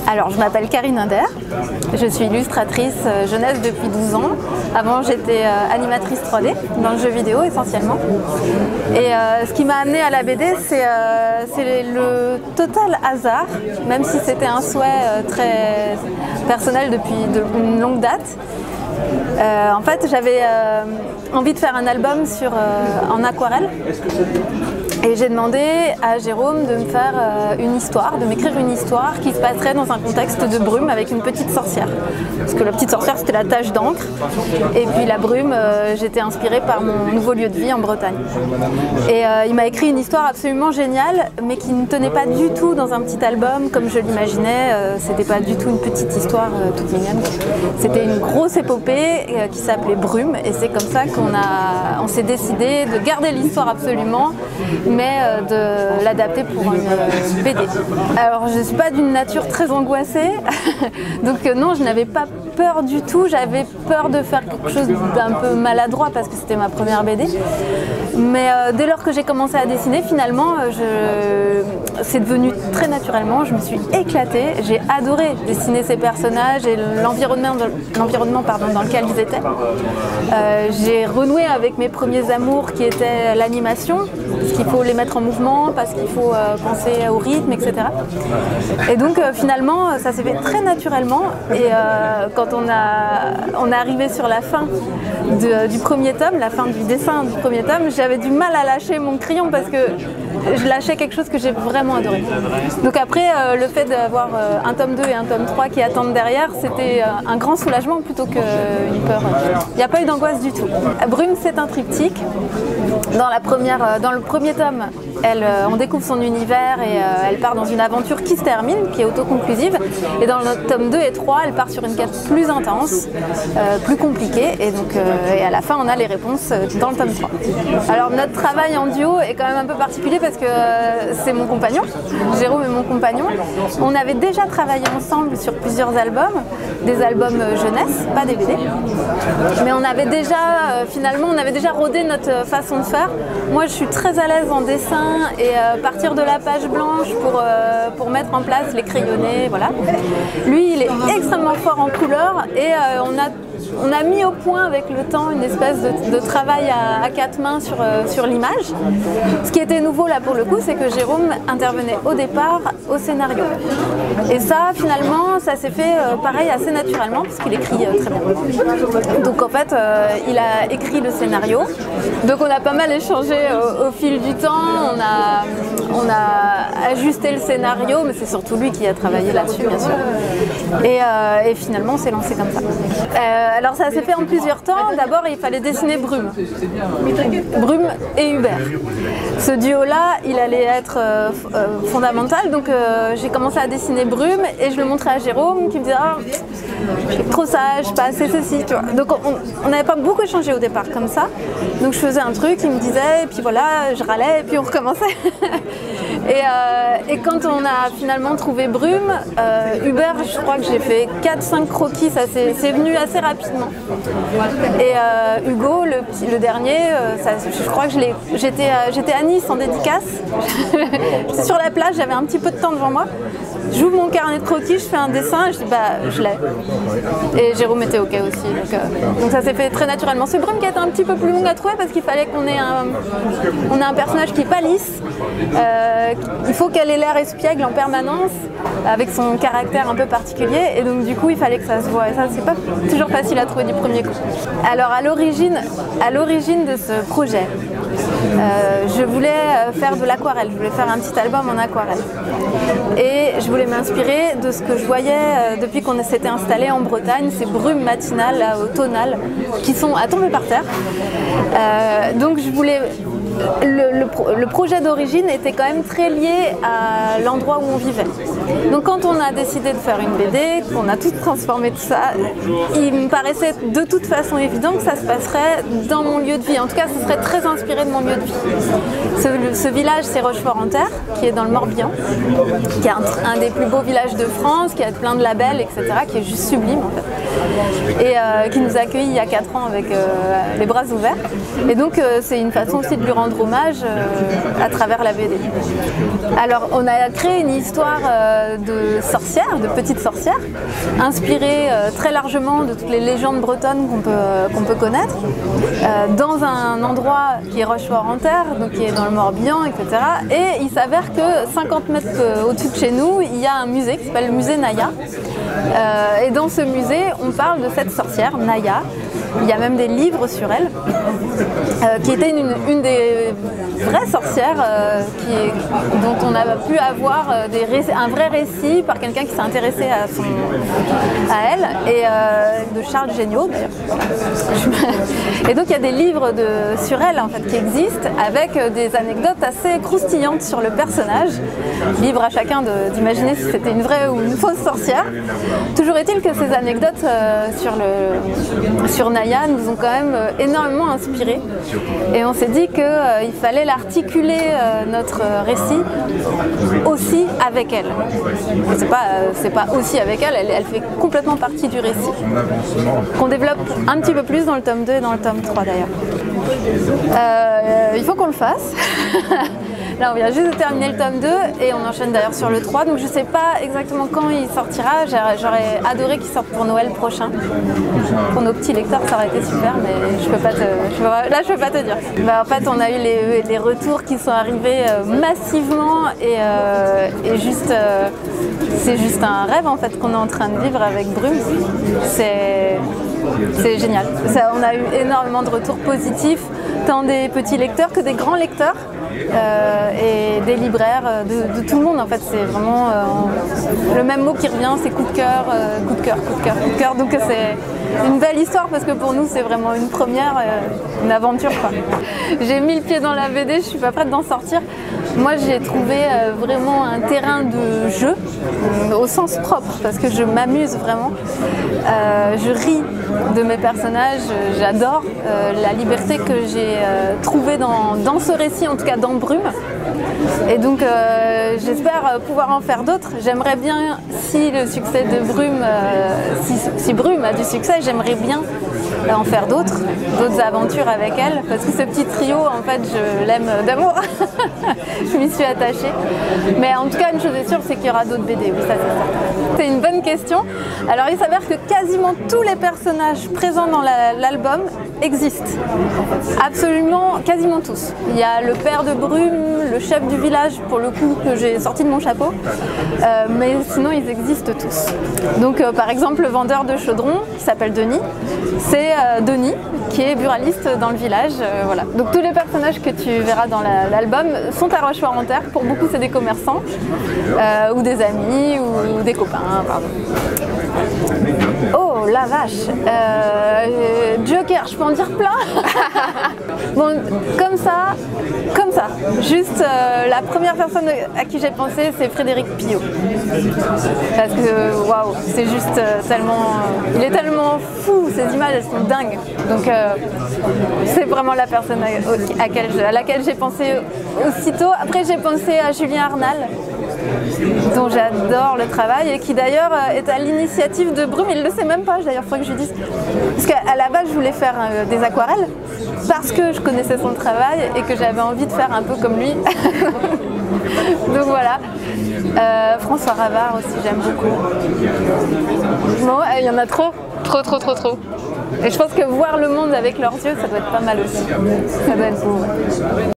Alors, je m'appelle Karine Inder, je suis illustratrice jeunesse depuis 12 ans. Avant, j'étais animatrice 3D dans le jeu vidéo essentiellement. Et ce qui m'a amenée à la BD, c'est le total hasard, même si c'était un souhait très personnel depuis une longue date. En fait, j'avais envie de faire un album en aquarelle. Et j'ai demandé à Jérôme de me faire une histoire, de m'écrire une histoire qui se passerait dans un contexte de brume avec une petite sorcière. Parce que la petite sorcière, c'était la tache d'encre. Et puis la brume, j'étais inspirée par mon nouveau lieu de vie en Bretagne. Et il m'a écrit une histoire absolument géniale, mais qui ne tenait pas du tout dans un petit album comme je l'imaginais. C'était pas du tout une petite histoire toute mignonne. C'était une grosse épopée qui s'appelait Brume. Et c'est comme ça qu'on s'est décidé de garder l'histoire absolument, mais de l'adapter pour une BD. Alors je ne suis pas d'une nature très angoissée, donc non, je n'avais pas peur du tout, j'avais peur de faire quelque chose d'un peu maladroit parce que c'était ma première BD. Mais dès lors que j'ai commencé à dessiner, finalement, c'est devenu très naturellement, je me suis éclatée, j'ai adoré dessiner ces personnages et l'environnement dans lequel ils étaient. J'ai renoué avec mes premiers amours qui étaient l'animation, parce qu'il faut les mettre en mouvement, parce qu'il faut penser au rythme, etc. Et donc finalement, ça s'est fait très naturellement. Et quand on est arrivé sur la fin du premier tome, la fin du dessin du premier tome, j'avais du mal à lâcher mon crayon parce que je lâchais quelque chose que j'ai vraiment adoré. Donc après, le fait d'avoir un tome 2 et un tome 3 qui attendent derrière, c'était un grand soulagement plutôt qu'une peur. Il n'y a pas eu d'angoisse du tout. Brume, c'est un triptyque. Dans le premier tome, on découvre son univers et elle part dans une aventure qui se termine, qui est autoconclusive. Et dans le tome 2 et 3, elle part sur une quête plus intense, plus compliquée. Et à la fin, on a les réponses dans le tome 3. Alors notre travail en duo est quand même un peu particulier parce que c'est mon compagnon, Jérôme est mon compagnon. On avait déjà travaillé ensemble sur plusieurs albums, des albums jeunesse, pas des BD. Mais on avait déjà rodé notre façon de faire. Moi, je suis très à l'aise en dessin et partir de la page blanche pour mettre en place les crayonnés, voilà. Lui, il est extrêmement fort en couleur et on a mis au point avec le temps une espèce de travail à quatre mains sur l'image. Ce qui était nouveau là pour le coup, c'est que Jérôme intervenait au départ au scénario. Et ça, finalement, ça s'est fait pareil assez naturellement parce qu'il écrit très bien. Donc en fait, il a écrit le scénario. Donc on a pas mal échangé au fil du temps. On a ajusté le scénario, mais c'est surtout lui qui a travaillé là-dessus, bien sûr. Et finalement, on s'est lancé comme ça. Alors ça s'est fait en plusieurs temps. D'abord, il fallait dessiner Brume. Brume et Hubert. Ce duo-là, il allait être fondamental. Donc j'ai commencé à dessiner Brume et je le montrais à Jérôme qui me disait trop sage, pas assez ceci, tu vois. Donc on n'avait pas beaucoup échangé au départ comme ça. Donc je faisais un truc, il me disait, et puis voilà, je râlais, et puis on recommençait. Et quand on a finalement trouvé Brume, Hubert, je crois que j'ai fait 4-5 croquis, ça c'est venu assez rapidement. Et Hugo, le dernier, je crois que j'étais à Nice en dédicace. J'étais sur la plage, j'avais un petit peu de temps devant moi. J'ouvre mon carnet de croquis, je fais un dessin et je dis je l'ai. Et Jérôme était ok aussi. Donc ça s'est fait très naturellement. C'est Brume qui a été un petit peu plus long à trouver parce qu'il fallait qu'on ait un personnage qui n'est pas lisse. Il faut qu'elle ait l'air espiègle en permanence avec son caractère un peu particulier. Et donc du coup il fallait que ça se voit. Et ça c'est pas toujours facile à trouver du premier coup. Alors à l'origine de ce projet, je voulais faire de l'aquarelle. Je voulais faire un petit album en aquarelle. Et je voulais m'inspirer de ce que je voyais depuis qu'on s'était installé en Bretagne, ces brumes matinales, automnales, qui sont à tomber par terre. Donc je voulais... Le projet d'origine était quand même très lié à l'endroit où on vivait. Donc quand on a décidé de faire une BD, qu'on a tout transformé tout ça, il me paraissait de toute façon évident que ça se passerait dans mon lieu de vie. En tout cas, ce serait très inspiré de mon lieu de vie. Ce village, c'est Rochefort-en-Terre, qui est dans le Morbihan, qui est un des plus beaux villages de France, qui a plein de labels, etc., qui est juste sublime en fait. Et qui nous a accueillis il y a 4 ans avec les bras ouverts. Et donc c'est une façon aussi de lui rendre rendre hommage à travers la BD. Alors on a créé une histoire de sorcières, de petites sorcières, inspirée très largement de toutes les légendes bretonnes qu'on peut connaître, dans un endroit qui est Rochefort-en-Terre, donc qui est dans le Morbihan, etc. Et il s'avère que 50 mètres au-dessus de chez nous, il y a un musée qui s'appelle le musée Naya. Et dans ce musée, on parle de cette sorcière, Naya. Il y a même des livres sur elle, qui était une des vraies sorcières dont on a pu avoir un vrai récit par quelqu'un qui s'est intéressé à elle, et de Charles Géniaud d'ailleurs. Et donc il y a des livres sur elle en fait, qui existent, avec des anecdotes assez croustillantes sur le personnage, libre à chacun d'imaginer si c'était une vraie ou une fausse sorcière. Toujours est-il que ces anecdotes sur Naya nous ont quand même énormément inspirés, et on s'est dit qu'il fallait l'articuler, notre récit, aussi avec elle. C'est pas aussi avec elle, elle fait complètement partie du récit, qu'on développe un petit peu plus dans le tome 2 et dans le tome 3 d'ailleurs. Il faut qu'on le fasse. Là on vient juste de terminer le tome 2 et on enchaîne d'ailleurs sur le 3, donc je sais pas exactement quand il sortira. J'aurais adoré qu'il sorte pour Noël prochain. Pour nos petits lecteurs ça aurait été super, mais je peux pas te dire. En fait on a eu les retours qui sont arrivés massivement, et juste c'est juste un rêve en fait qu'on est en train de vivre avec Brume. C'est génial. On a eu énormément de retours positifs, tant des petits lecteurs que des grands lecteurs. Et des libraires, de tout le monde en fait. C'est vraiment le même mot qui revient, c'est coup de cœur, coup de cœur, coup de cœur, coup de cœur. Donc c'est une belle histoire, parce que pour nous c'est vraiment une première, une aventure quoi. J'ai mis le pied dans la BD, je suis pas prête d'en sortir. Moi j'ai trouvé vraiment un terrain de jeu, au sens propre, parce que je m'amuse vraiment. Je ris de mes personnages, j'adore la liberté que j'ai trouvée dans ce récit, en tout cas dans Brume. Et donc j'espère pouvoir en faire d'autres. J'aimerais bien, si le succès de Brume, si Brume a du succès, j'aimerais bien en faire d'autres aventures avec elle, parce que ce petit trio en fait je l'aime d'amour. Je m'y suis attachée, mais en tout cas une chose est sûre, c'est qu'il y aura d'autres BD, oui, ça c'est certain. C'est une bonne question. Alors il s'avère que quasiment tous les personnages présents dans l'album existent, absolument quasiment tous. Il y a le père de Brume, le chef du village pour le coup que j'ai sorti de mon chapeau, mais sinon ils existent tous. Donc par exemple le vendeur de chaudron qui s'appelle Denis, c'est Denis qui est buraliste dans le village, voilà. Donc tous les personnages que tu verras dans l'album sont à Rochefort-en-Terre. Pour beaucoup c'est des commerçants, ou des amis, ou des copains, pardon. Oh la vache, Joker, je peux en dire plein. Bon, comme ça, juste la première personne à qui j'ai pensé, c'est Frédéric Pillot. Parce que waouh, c'est juste tellement, il est tellement fou, ces images elles sont dingues. Donc c'est vraiment la personne à laquelle j'ai pensé aussitôt. Après j'ai pensé à Julien Arnal, dont j'adore le travail, et qui d'ailleurs est à l'initiative de Brume. Il ne le sait même pas d'ailleurs, il faudrait que je lui dise. Parce qu'à la base je voulais faire des aquarelles, parce que je connaissais son travail et que j'avais envie de faire un peu comme lui. Donc voilà. François Ravard aussi, j'aime beaucoup. Bon, il y en a trop. Et je pense que voir le monde avec leurs yeux, ça doit être pas mal aussi. Ça doit être beau.